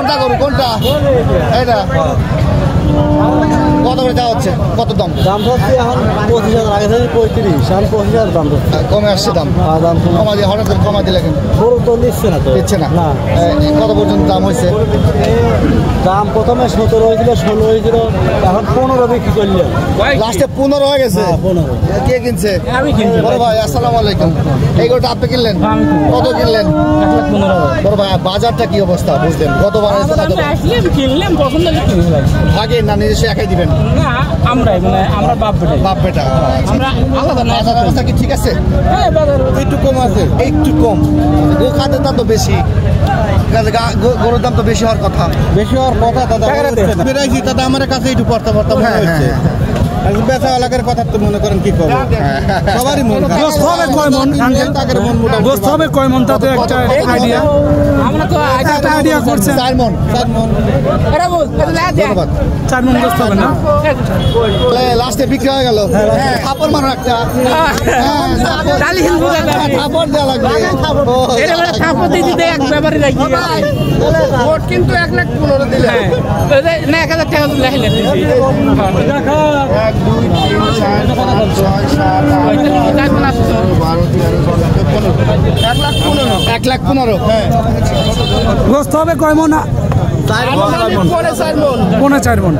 কোনটা গরু কোনটা এটা কত করে দেওয়া হচ্ছে কত দাম দাম হচ্ছে এখন 25,000 আগে থেকে 35 এখন 25,000 দাম কমে আসছে দাম কমা দিয়ে হঠাৎ করে কমা দিলে কেন গরু তো নিচ্ছে না তো দিচ্ছে না কত পর্যন্ত দাম হয়েছে দাম প্রথমে 17 হয়েছিল 16 হয়েছিল এখন 15 বিক্রি করলে লাস্টে 15 হয়ে গেছে 15 কে কিনছে আমি কিনছি বড় ভাই আসসালামু আলাইকুম এই গরুটা আপনি কিনলেন কত কিনলেন 1,15,000 বড় ভাই বাজারটা কি অবস্থা বুঝলেন কতবার কিনলাম পছন্দ হলে কিনে আগে না নিজে একাই দিবেন না আমরাই মানে আমরা বাপ বেটা আমরা আলাদা না বাজার অবস্থা কি ঠিক আছে হ্যাঁ বাজার একটু কম আছে একটু কম গো খাদ্যের দাম তো বেশি গরুর দাম তো বেশি হওয়ার কথা দাদা বেড়াইছি দাদা আমার কাছে একটু পড়তে মনে হচ্ছে বেচা এলাকার কথা তো মনে করেন কি করবো সবারই মন গোস্ত হবে কয় মন গোস্ত হবে কয় মন তাতে একটা আইডিয়া আমরা তো একটা আইডিয়া করছেন 4 মন এটা বল ধন্যবাদ 4 মন গোস্ত হবে না লাস্টে বিক্রি হয়ে গেল থাপড় মারো একটা ডালি হিল বুঝা থাপড় দেওয়া লাগবে এটা মানে থাপড় দিতে এক ব্যাপারই লাগি ভোট কিন্তু 1,15,000 দিলে না 1,000 টাকা তো লাইলে 1 2 3 4 5 6 7 8 1,15,000 হ্যাঁ গোস্ত হবে কয় মন 4 মন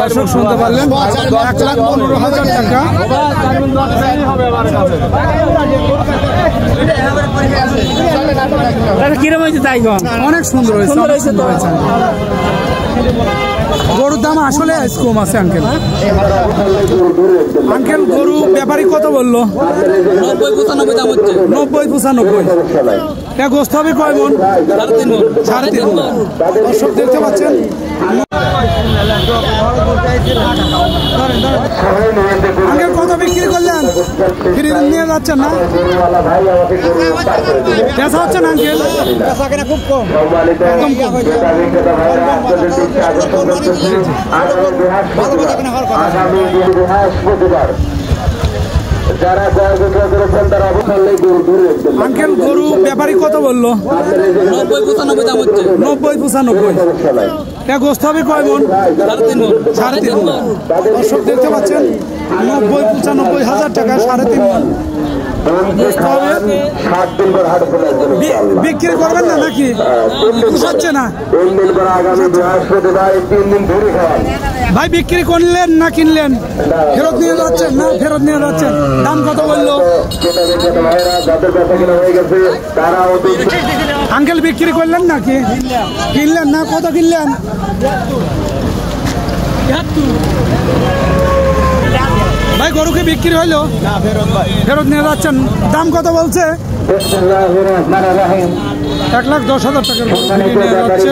দর্শক শুনতে পারলেন 1,15,000 টাকা কিরম হয়েছে তাই অনেক সুন্দর হয়েছে গরুর দাম আসলে কম আছে আঙ্কেল গরু ব্যাপারী কত বললো 90-95 দাম হচ্ছে 90-95 গোস্ত হবে কয় মন 3.5 মন দর্শক দেখতে পাচ্ছেন আঙ্কেল কত বিক্রি করলেন ফিরে নিয়ে যাচ্ছেন না পেশা হচ্ছে না আঙ্কেল খুব কম আঙ্কেল গরু ব্যাপারী কত বললো 90-95 দাম হচ্ছে 90-95 গোস্ত হবে কয় মন 3.5 মন দর্শক দেখতে পাচ্ছেন 90-95,000 টাকা 3.5 মন বিক্রি করবেন না নাকি হচ্ছে না ভাই বিক্রি করলেন না কিনলেন ফেরত নিয়ে যাচ্ছেন দাম কত বললো আঙ্কেল বিক্রি করলেন নাকি কিনলেন না কত কিনলেন ভাই গরুকে বিক্রি হইলো ফেরত নিয়ে যাচ্ছেন দাম কত বলছে 1,10,000 টাকার গরু নিয়ে যাচ্ছে